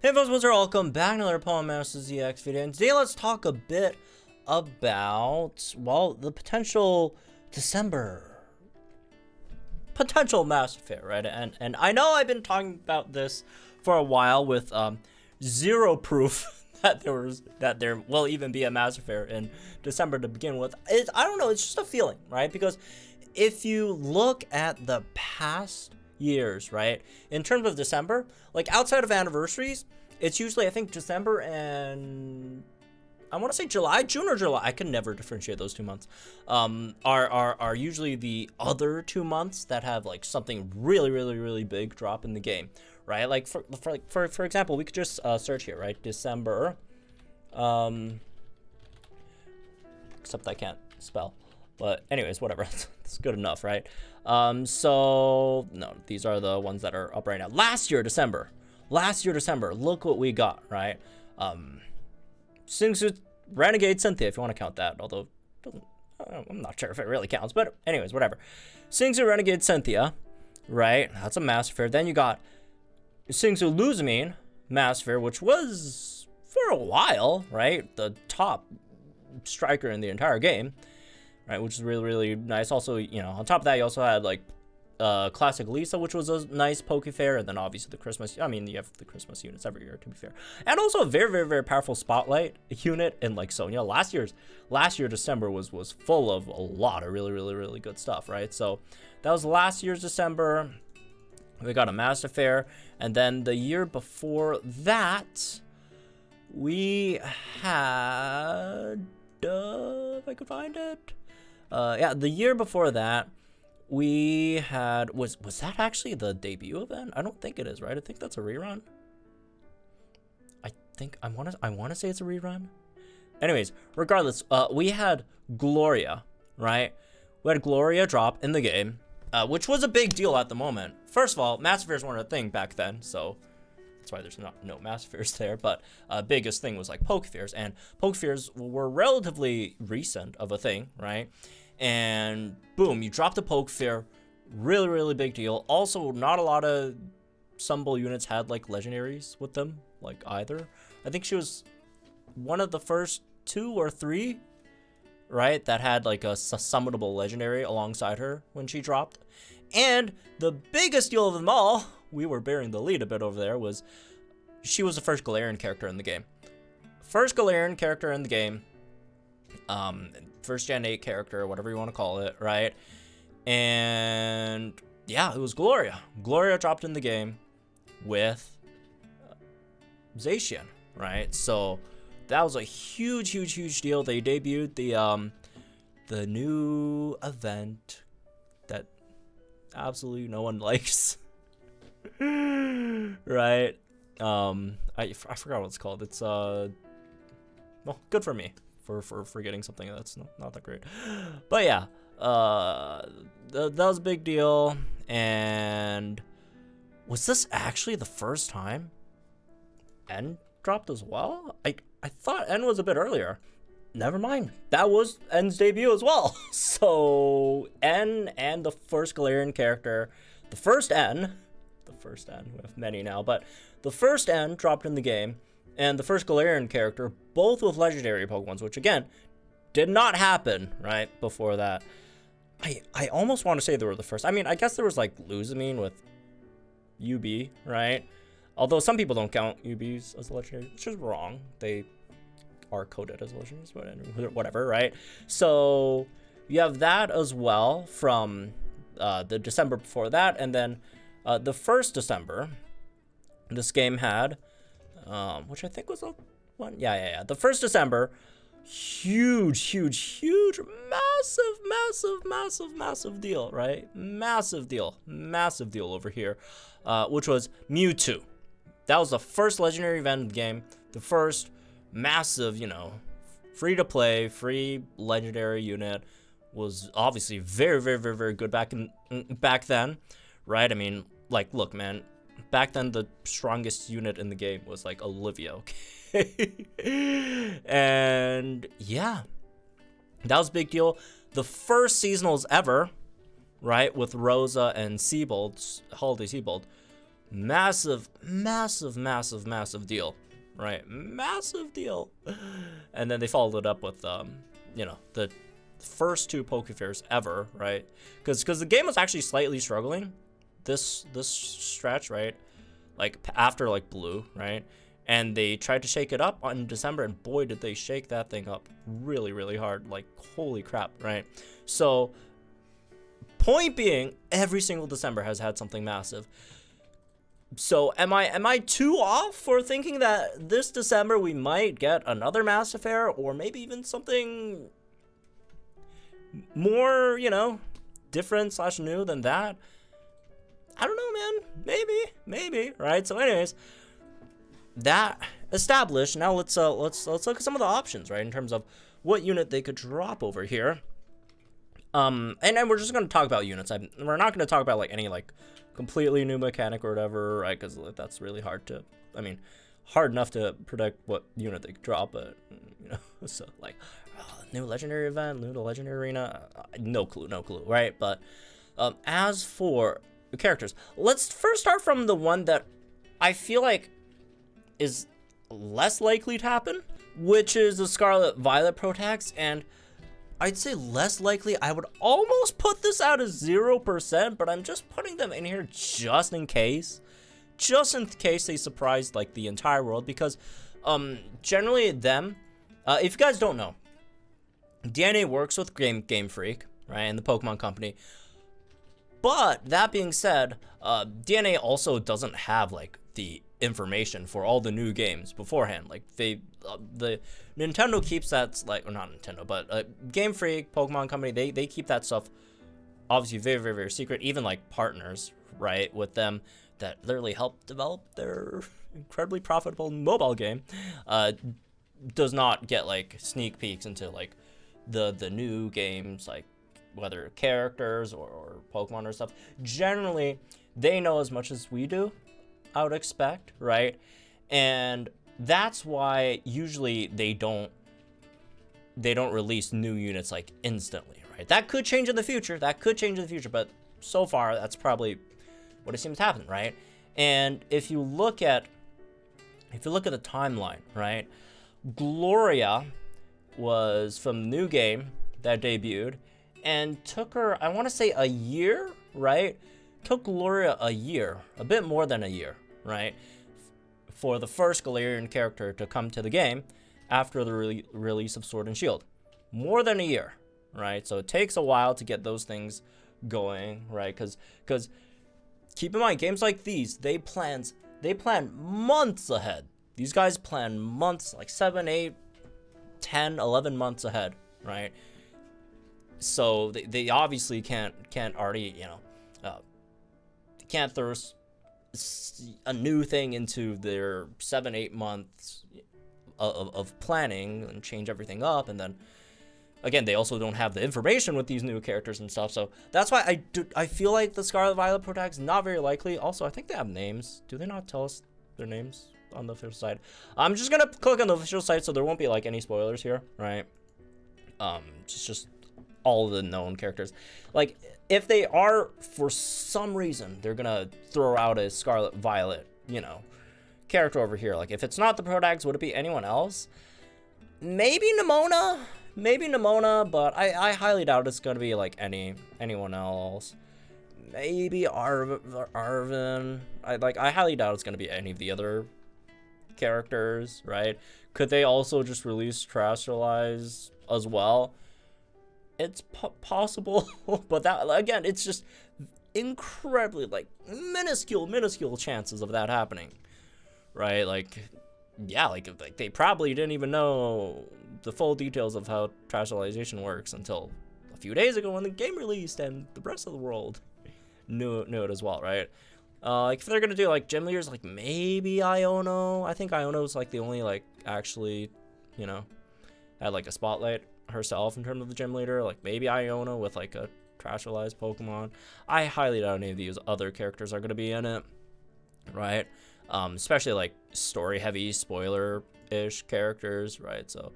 Hey folks, what's up? Welcome back to another Pawn Masters EX video, and today let's talk a bit about, well, the potential Masterfair, right? And I know I've been talking about this for a while with zero proof that there will even be a Masterfair in December to begin with. I don't know, it's just a feeling, right? Because if you look at the past years, right, in terms of December, like outside of anniversaries, it's usually, I think, December and I want to say July, June or July. I can never differentiate those 2 months. Are usually the other 2 months that have like something really big drop in the game, right? Like for example, we could just search here, right? December, except I can't spell. But anyways, whatever. It's good enough, right? So no, these are the ones that are up right now. Last year, December, look what we got, right? Singsu Renegade Cynthia, if you want to count that, although I'm not sure if it really counts, but anyways, whatever. Singsu Renegade Cynthia, right? That's a Masterfair. Then you got Singsu Luzamine Masterfair, which was for a while, right, the top striker in the entire game, right, which is really nice. Also, you know, on top of that, you also had like Classic Lisa, which was a nice Pokefair, and then obviously the Christmas. I mean, you have the Christmas units every year, to be fair, and also a very powerful Spotlight unit in like Sonya. Last year December was full of a lot of really good stuff, right? So that was last year's December. We got a Masterfair, and then the year before that, we had if I could find it. Yeah, the year before that, we had, was that actually the debut event? I don't think it is, right? I think that's a rerun. I want to say it's a rerun. Anyways, regardless, we had Gloria, right? We had Gloria drop in the game, which was a big deal at the moment. First of all, Masterfairs weren't a thing back then, so that's why there's no Masterfairs there. But biggest thing was like Pokefairs, and Pokefairs were relatively recent of a thing, right? And boom, you dropped a Pokefair, really big deal. Also, not a lot of Summable units had like legendaries with them, like either. I think she was one of the first 2 or 3, right, that had like a summonable legendary alongside her when she dropped. And the biggest deal of them all, we were bearing the lead a bit over there, was she was the first Galarian character in the game. First Galarian character in the game. First Gen 8 character, whatever you want to call it, right? And yeah, it was Gloria. Gloria dropped in the game with Zacian, right? So that was a huge deal. They debuted the new event that absolutely no one likes, right? I forgot what it's called. It's well, good for me for getting something that's not that great, but yeah, that was a big deal. And was this actually the first time N dropped as well? I thought N was a bit earlier. Never mind, that was N's debut as well. So N and the first Galarian character, the first N, we have many now, but the first N dropped in the game, and the first Galarian character, both with legendary Pokemons, which again did not happen right before that. I almost want to say they were the first. I mean, I guess there was like Luzamine with UB, right? Although some people don't count UBs as legendary, which is wrong. They are coded as legendaries, but whatever, right? So you have that as well from the December before that, and then the first December, this game had, which I think was a one. Yeah. The first December, huge, massive deal, right? Massive deal over here, which was Mewtwo. That was the first legendary event in the game, the first massive, you know, free to play, free legendary unit. Was obviously very good back then, right? I mean, like, look, man, back then the strongest unit in the game was like Olivia, okay? And yeah, that was a big deal. The first seasonals ever, right, with Rosa and Seabold, Holiday Seabold, Massive, massive, massive, massive deal, right? Massive deal. And then they followed it up with, you know, the first 2 Poke Fairs ever, right? Because the game was actually slightly struggling this stretch, right? Like after like Blue, right? And they tried to shake it up in December, and boy, did they shake that thing up really, really hard. Like, holy crap, right? So, point being, every single December has had something massive. So, am I too off for thinking that this December we might get another Masterfair, or maybe even something more, you know, different / new than that? I don't know, man. Maybe, right? So, anyways, that established, now let's look at some of the options, right, in terms of what unit they could drop over here. And then we're just going to talk about units. We're not going to talk about like any like completely new mechanic or whatever, right? Because that's really hard to, I mean, hard enough to predict what unit they could drop, but you know, so like new legendary event, new to legendary arena, no clue, right? But as for the characters, let's first start from the one that I feel like is less likely to happen, which is the Scarlet Violet Protax. And I'd say less likely. I would almost put this out as 0%, but I'm just putting them in here just in case they surprised like the entire world, because generally them, if you guys don't know, DNA works with Game Freak, right, and the Pokemon Company. But that being said, DNA also doesn't have like the information for all the new games beforehand. Like the Nintendo keeps that, like, or not Nintendo, but Game Freak, Pokemon Company, they keep that stuff obviously very, very, very secret. Even like partners, right, with them that literally help develop their incredibly profitable mobile game, does not get like sneak peeks into like the new games, like whether characters or Pokemon or stuff. Generally, they know as much as we do, I would expect, right? And that's why usually they don't release new units like instantly, right? That could change in the future. But so far, that's probably what it seems to happen, right? And if you look at the timeline, right? Gloria was from the new game that debuted, and took her, I want to say, a year, right? Took Gloria a year, a bit more than a year, right, for the first Galarian character to come to the game after the release of Sword and Shield. More than a year, right? So it takes a while to get those things going, right? Because keep in mind, games like these, they plan months ahead. These guys plan months, like 7, 8, 10, 11 months ahead, right? So they obviously can't already, you know, can't throw a new thing into their 7, 8 months of planning and change everything up. And then again, they also don't have the information with these new characters and stuff. So that's why I feel like the Scarlet Violet Protax is not very likely. Also, I think they have names. Do they not tell us their names on the official side? I'm just gonna click on the official site, so there won't be like any spoilers here, right? Just all of the known characters. Like, if they are, for some reason, they're gonna throw out a Scarlet Violet, you know, character over here. Like, if it's not the Protax, would it be anyone else? Maybe Nimona, but I highly doubt it's gonna be like anyone else. Maybe Arvin. I highly doubt it's gonna be any of the other characters, right? Could they also just release Terastallize as well? It's possible, but that, again, it's just incredibly, like, minuscule chances of that happening, right? Like, yeah, like they probably didn't even know the full details of how Terastallization works until a few days ago when the game released, and the rest of the world knew it as well, right? Like, if they're gonna do like gym leaders, like maybe Iono. I think Iono's like the only, like, actually, you know, had like a spotlight herself in terms of the gym leader. Like maybe Iono with like a Terastallized Pokemon. I highly doubt any of these other characters are gonna be in it, right? Especially like story heavy, spoiler ish characters, right? So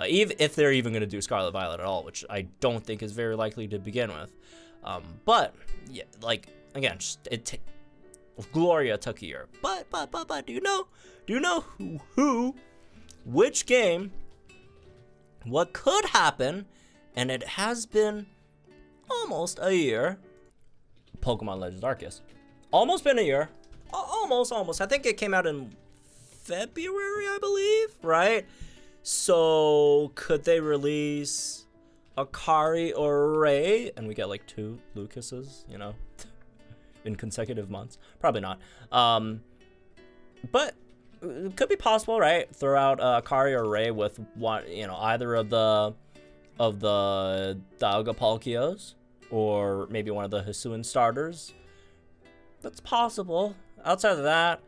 even if they're even gonna do Scarlet Violet at all, which I don't think is very likely to begin with, but yeah, like, again, Gloria took a year. But, do you know which game, what could happen, and it has been almost a year, Pokemon Legends Arceus. Almost been a year. Almost. I think it came out in February, I believe, right? So, could they release Akari or Ray? And we get like 2 Lucases, you know, in consecutive months. Probably not. But it could be possible, right? Throw out Akari or Ray with one, you know, either of the Dialga Palkios, or maybe one of the Hisuian starters. That's possible. Outside of that,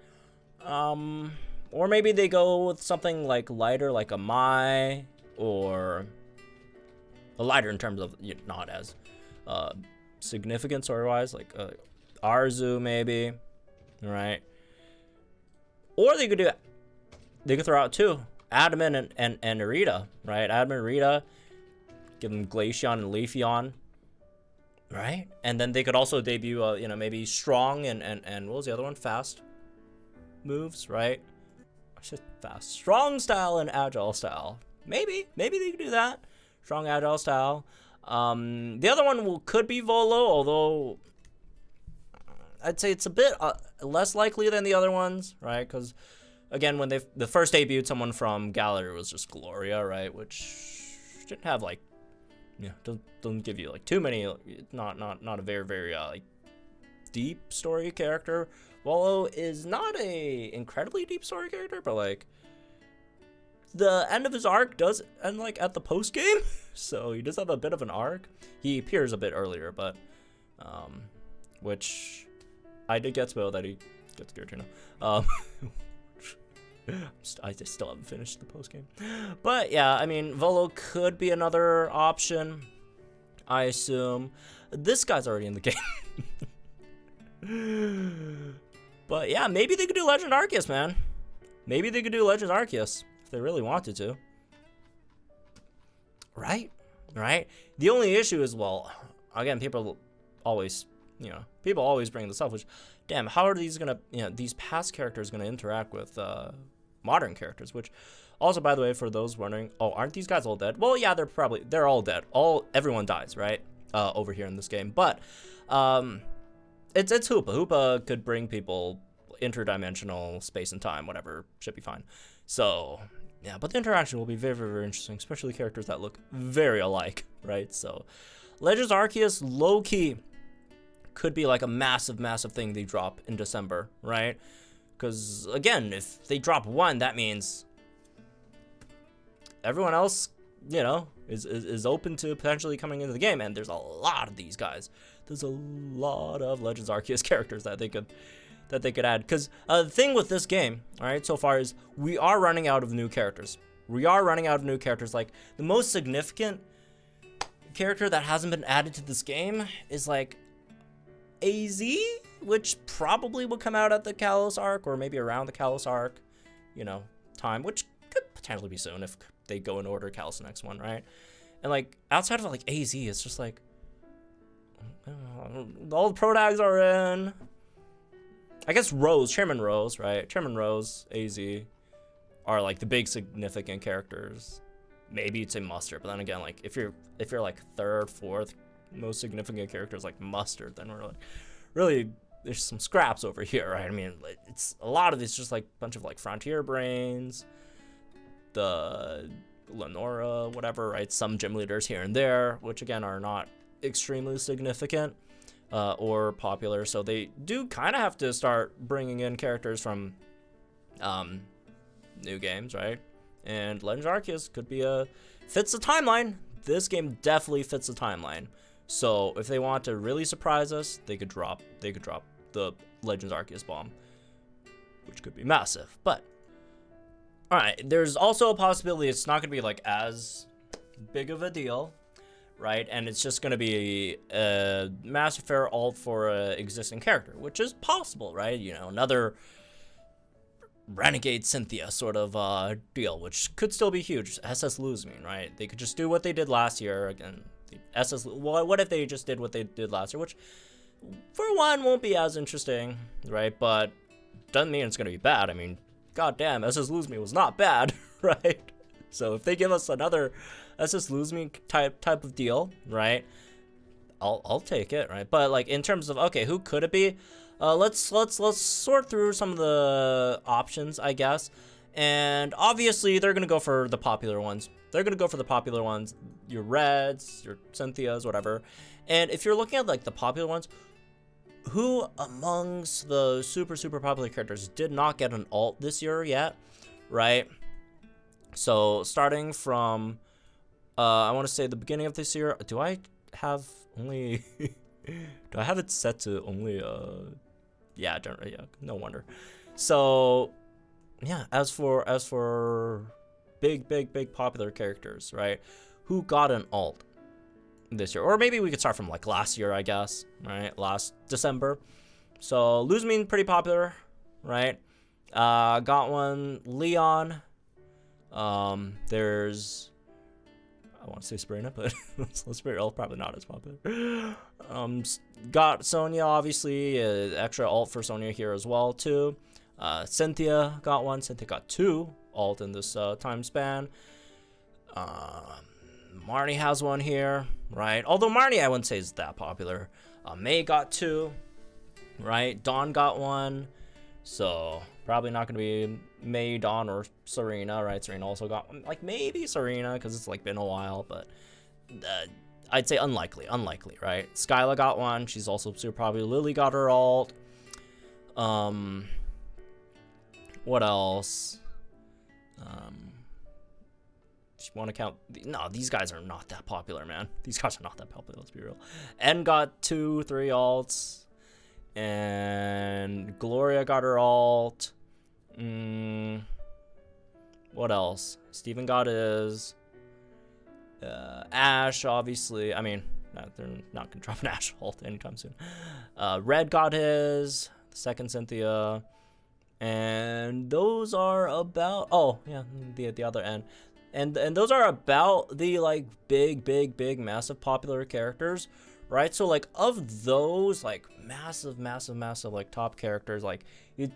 or maybe they go with something like lighter, like a Mai, or a lighter in terms of, you know, not as significant story-wise, like Arzu maybe, right? Or they could throw out 2, Adamant and Irida, right? Adamant, Irida, give them Glaceon and Leafeon, right? And then they could also debut, you know, maybe strong and what was the other one? Fast moves, right? I said fast. Strong style and agile style. Maybe they could do that. Strong, agile style. The other one could be Volo, although I'd say it's a bit less likely than the other ones, right? Because, again, when the first debuted, someone from Gallery was just Gloria, right? Which didn't have, like, you know, doesn't give you, like, too many, not a very, very, like, deep story character. Volo is not a incredibly deep story character, but, like, the end of his arc does end, like, at the post game, so he does have a bit of an arc. He appears a bit earlier, but, which I did get spoiled that he gets Giratina. I just still haven't finished the post game, but yeah, I mean, Volo could be another option, I assume. This guy's already in the game. But yeah, maybe they could do Legend Arceus, man. Maybe they could do Legend Arceus if they really wanted to. Right? The only issue is, well, again, people always bring this up, which, damn, how are these gonna, you know, these past characters gonna interact with modern characters? Which, also, by the way, for those wondering, oh, aren't these guys all dead? Well, yeah, they're all dead. Everyone dies, right? Over here in this game, but it's Hoopa. Hoopa could bring people interdimensional space and time, whatever, should be fine. So yeah, but the interaction will be very, very, very interesting, especially characters that look very alike, right? So Legends Arceus low-key could be like a massive thing they drop in December, right? Because again, if they drop 1, that means everyone else, you know, is open to potentially coming into the game, and there's a lot of these guys. There's a lot of Legends Arceus characters that they could add. Because the thing with this game, all right, so far is we are running out of new characters. Like, the most significant character that hasn't been added to this game is like AZ, which probably will come out at the Kalos arc, or maybe around the Kalos arc, you know, time, which could potentially be soon if they go in order, Kalos the next one, right? And like, outside of like AZ, it's just like, all the pro tags are in. I guess Chairman Rose, right? Chairman Rose, AZ are like the big significant characters. Maybe it's a Mustard, but then again, like if you're like 3rd, 4th most significant characters like Mustard, then we're like, really, there's some scraps over here, right? I mean, it's a lot of it's just like a bunch of like Frontier Brains, the Lenora, whatever, right? Some gym leaders here and there, which again are not extremely significant or popular, so they do kind of have to start bringing in characters from new games, right? And Legends Arceus could be fits the timeline. This game definitely fits the timeline. So if they want to really surprise us, they could drop the Legends Arceus bomb, which could be massive. But all right, there's also a possibility it's not going to be like as big of a deal, right? And it's just going to be a Masterfair alt for an existing character, which is possible, right? You know, another Renegade Cynthia sort of deal, which could still be huge. SS Luzmine, right? They could just do what they did last year again. What if they just did what they did last year, which for one, won't be as interesting, right? But doesn't mean it's gonna be bad. I mean, goddamn, SS Lose Me was not bad, right? So if they give us another SS Lose Me type of deal, right? I'll take it, right? But like in terms of, okay, who could it be? Let's sort through some of the options, I guess. And obviously they're gonna go for the popular ones. They're gonna go for the popular ones, your Reds, your Cynthias, whatever. And if you're looking at like the popular ones, who amongst the super popular characters did not get an alt this year yet, right? So starting from, I want to say the beginning of this year. Do I have only? Do I have it set to only? Yeah, no wonder. So, yeah. As for big popular characters, right? Who got an alt this year? Or maybe we could start from like last year, I guess, right? Last December. So Lose Me pretty popular, right? Got one. Leon. There's, I want to say Sabrina, but Sabrina probably not as popular. Got Sonya, obviously, extra alt for Sonya here as well too. Cynthia got one. Cynthia got 2 alt in this time span. Marnie has one here, right? Although Marnie I wouldn't say is that popular. May got 2, right? Dawn got 1. So probably not gonna be May, Dawn, or Serena, right? Serena also got one. Like maybe Serena because it's like been a while, but I'd say unlikely, right? Skyla got one. She's also super popular. Lily got her alt. What else? If you want to count, no, these guys are not that popular, man. These guys are not that popular. Let's be real. N got 2, 3 alts. And Gloria got her alt. What else? Steven got his. Ash, obviously. I mean, they're not going to drop an Ash alt anytime soon. Red got his. The second Cynthia. And those are about... Oh, yeah, the other end. And those are about the, like, big, massive popular characters. Right, so like of those like massive like top characters, like you,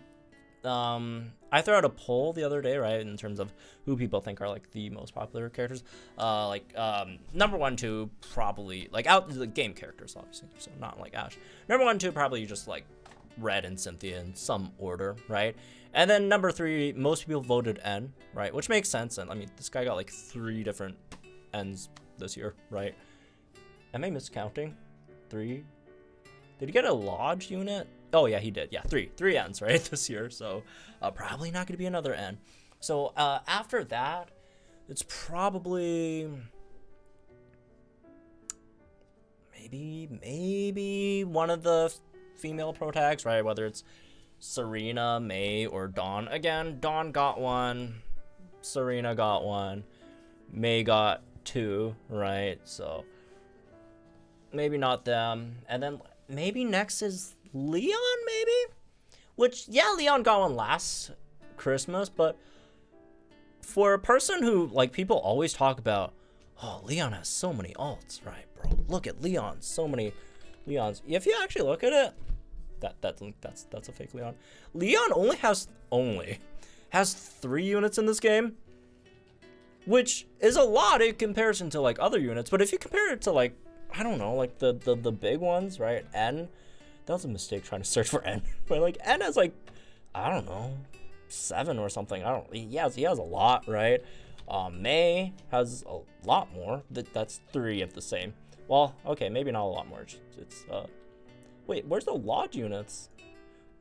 I threw out a poll the other day, right, in terms of who people think are like the most popular characters. Number 1, 2 probably like out the game characters, obviously, so not like Ash. Number 1, 2 probably just like Red and Cynthia in some order, right? And then number 3, most people voted N, right, which makes sense. And I mean, this guy got like 3 different N's this year, right? Am I miscounting? 3? Did he get a lodge unit? Oh yeah, he did. Yeah, 3 N's, right, this year. So probably not going to be another N. So after that, it's probably maybe one of the female protags, right? Whether it's Serena, May, or Dawn. Again, Dawn got 1. Serena got 1. May got 2, right? So maybe not them. And then maybe next is Leon, maybe? Which, yeah, Leon got one last Christmas, but for a person who, like, people always talk about, oh, Leon has so many alts, right, bro? Look at Leon, so many Leons. If you actually look at it, that's a fake Leon. Leon only has 3 units in this game, which is a lot in comparison to, like, other units. But if you compare it to, like, I don't know, like the big ones, right? N, that was a mistake trying to search for N. But like N has like, I don't know, 7 or something. He has a lot, right? May has a lot more. That's 3 of the same. Well, okay, maybe not a lot more. It's wait, where's the lodge units?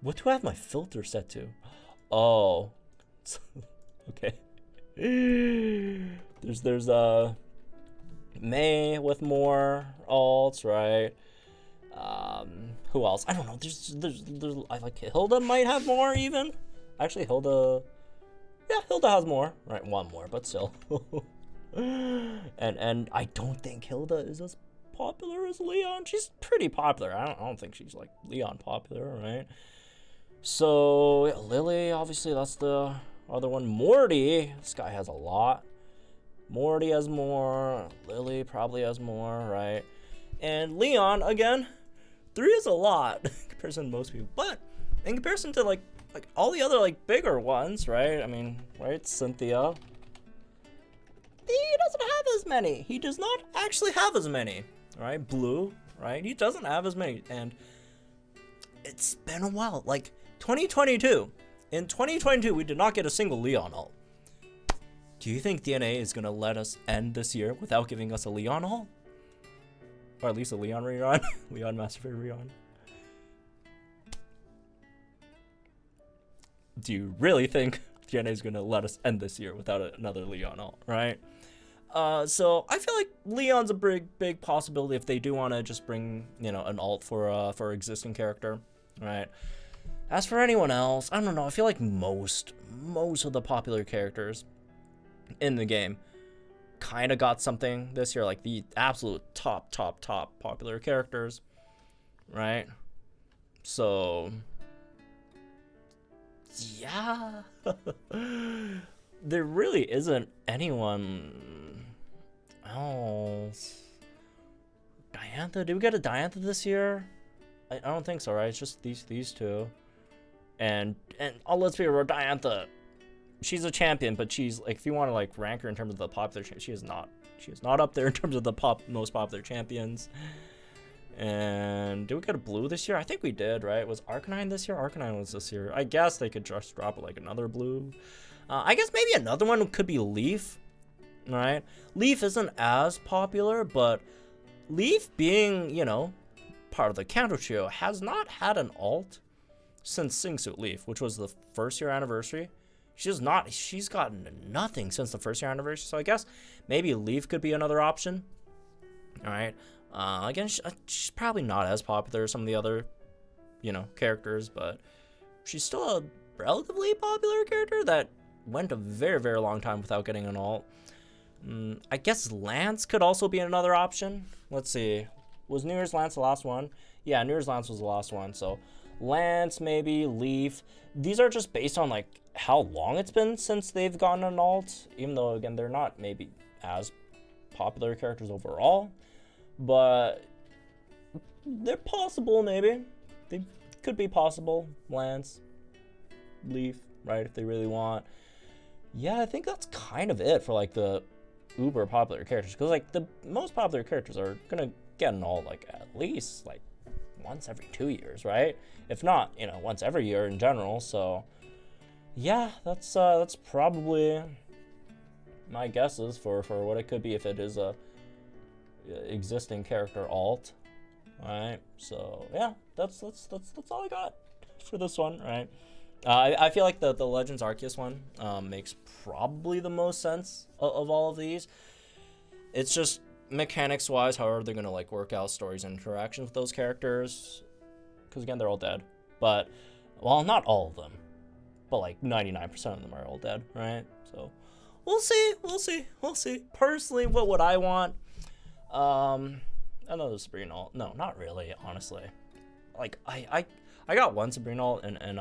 What do I have my filter set to? Oh, okay. There's May with more alts, right? Who else? I don't know. There's I like Hilda might have more even. Actually, Hilda has more, right? 1 more, but still. and I don't think Hilda is as popular as Leon. She's pretty popular. I don't think she's like Leon popular, right? So yeah, Lily, obviously that's the other one. Morty, this guy has a lot. Morty has more. Lily probably has more, right? And Leon, again, 3 is a lot in comparison to most people, but in comparison to like all the other like bigger ones, right? I mean, right? Cynthia, he doesn't have as many. He does not actually have as many, right? Blue, right? He doesn't have as many, and it's been a while. Like 2022. In 2022, we did not get a single Leon alt. Do you think DNA is gonna let us end this year without giving us a Leon alt? Or at least a Leon rerun? Leon Masterfair rerun? Do you really think DNA is gonna let us end this year without another Leon alt, right? So I feel like Leon's a big possibility if they do want to just bring, you know, an alt for existing character, right? As for anyone else, I don't know. I feel like most of the popular characters in the game kind of got something this year, like the absolute top popular characters, right? So yeah, there really isn't anyone else. Diantha, did we get a Diantha this year? I don't think so, right? It's just these two. And let's be real, Diantha, she's a champion, but she's like, if you want to like rank her in terms of the popular, she is not up there in terms of the most popular champions. And did we get a blue this year? I think we did, right? Was Arcanine this year? Arcanine was this year. I guess they could just drop like another blue. I guess maybe another one could be Leaf, right? Leaf isn't as popular, but Leaf being, you know, part of the Kanto trio has not had an alt since Singsuit Leaf, which was the first year anniversary. She's gotten nothing since the first year anniversary. So I guess maybe Leaf could be another option. All right. Again, she's probably not as popular as some of the other, you know, characters, but she's still a relatively popular character that went a very long time without getting an alt. I guess Lance could also be another option. Let's see. Was New Year's Lance the last one? Yeah, New Year's Lance was the last one. So Lance, maybe Leaf. These are just based on like how long it's been since they've gotten an alt, even though again they're not maybe as popular characters overall, but they're possible. Maybe they could be possible. Lance, Leaf, right, if they really want. Yeah, I think that's kind of it for like the uber popular characters, because like the most popular characters are gonna get an alt like at least like once every 2 years, right? If not, you know, once every year in general. So yeah, that's probably my guesses for what it could be if it is a existing character alt. All right, so yeah, that's all I got for this one, right? I feel like the Legends Arceus one makes probably the most sense of all of these. It's just mechanics wise, however they're gonna like work out stories and interactions with those characters, because again they're all dead. But well, not all of them, but like 99% of them are all dead, right? So we'll see. Personally, what would I want? Another Sabrina alt. No, not really, honestly. Like I got one Sabrina alt and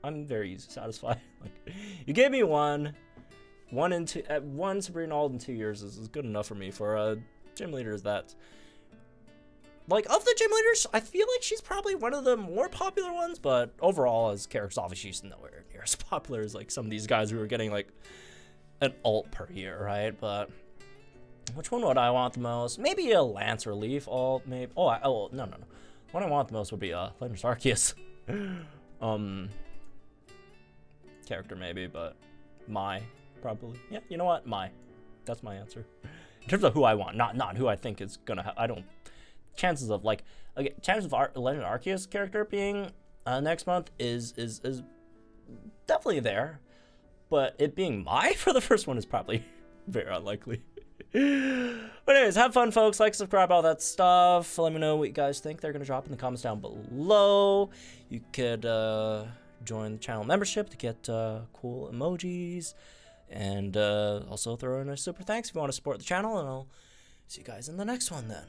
I'm very satisfied. Like you gave me one Sabrina alt in 2 years is good enough for me. For gym leaders, that like of the gym leaders, I feel like she's probably one of the more popular ones, but overall as characters, obviously she's nowhere near as popular as like some of these guys who are getting like an alt per year, right? But which one would I want the most? Maybe a Lance or Leaf alt, maybe. No. What I want the most would be Legends Arceus character maybe, but Mai probably. Yeah, you know what? Mai. That's my answer. In terms of who I want, not who I think is gonna I don't. Chances of like chances of Legend Arceus character being next month is definitely there, but it being Mai for the first one is probably very unlikely. But anyways, have fun, folks. Like, subscribe, all that stuff. Let me know what you guys think. They're gonna drop in the comments down below. You could join the channel membership to get cool emojis, and also throw in a super thanks if you want to support the channel, and I'll see you guys in the next one then.